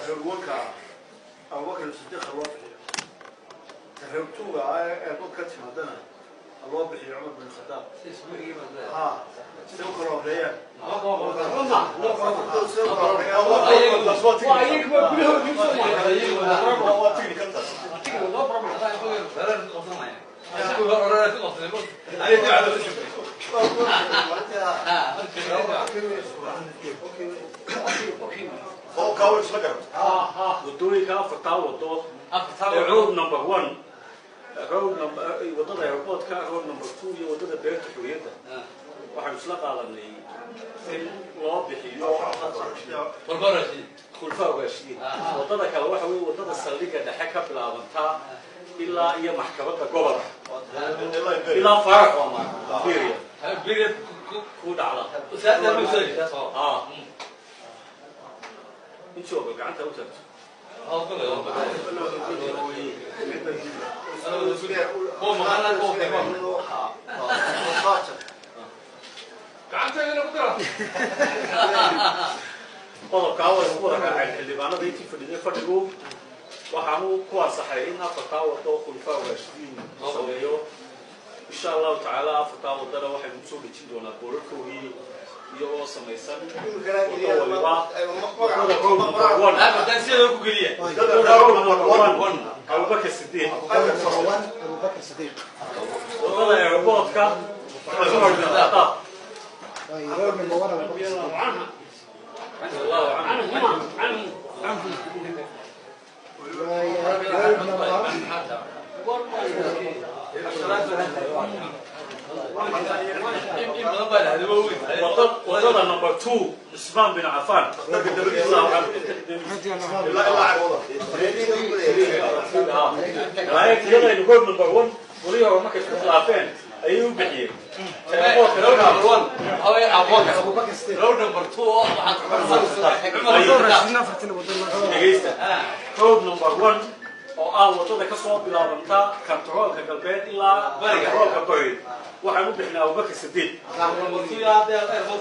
تفهموك أو وكل صديق الله تفهمتوه أبوك كتير هذانا الله بحي عمر بن الخطاب اسمه سوكر أبرياء هو كاول سلكر ودوي كافتاو ودو road number 1 road number wadada airport ka road number 2 iyo wadada beerta xuriyada waxaan isla qaadanay in loo bixiyo khulfaa waashid wadada kale waxa weey wadada saldhiga dhexe ka bilaabanta ilaa iyo maxkamadda gobolka ilaa farax ama period ku dhacda usaada ma soo jeedo inta oo gacanta u taagto qodobka awal ku waraacay xildhibaanada intii fadhiday fadhigu waxaanu ku ansaxay in afarta wado khulfaa waashidin sameeyo insha Allah ta'ala afarta wadada waxay u soo dhijin doonaa boorarkoodii iyagoo samaysan أبو بكر الصديق والله يا ربوتك عمر بن الخطاب الله وضل نمبر 2 عثمان بن عفان رضي الله عنه رايك يلا نقول نمبر 1 وليه ما كنت خلافين ايوب بحير ابو بكر لو نمبر 2 road number 1 oo wadada ka soo bilaabanta kantaroolka galbeed ilaa kantaroolka bari waxaan u bixinaa Abu Bakr Siddiq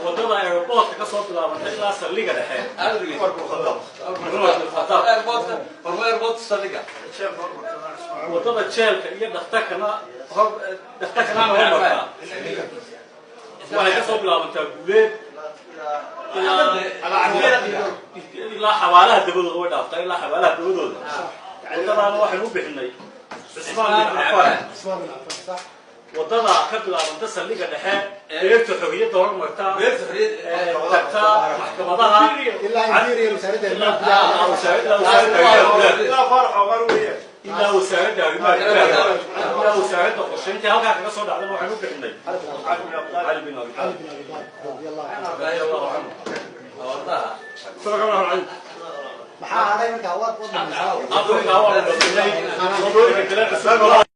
wadada airport ka soo bilaabanta ilaa saldhiga dhexe airport saldhiga wadada jeelka iyo dhakhtarkana waxay ka soo bilaabantaa guuleed ilaa xawaalaha dabadooda way dhaaftaa ilaa xawaalaha dabadooda wadadana waxaan u bixinay Usman bin Affan صح wadada ka bilaabanta saldhiga dhexe beerta xoriyada hormarta beerta xoriyada maxkamadaha ilaa interior wasaaradda لا فرح ومروية ilaa wasaaradda ilaa wasaaradda qorsheynta halka kaga soo dhacday waxaan u bixinay Ali bin Abi Talib radiyallahu anhu sallallahu alayhi maxaa haday markaa waad wadada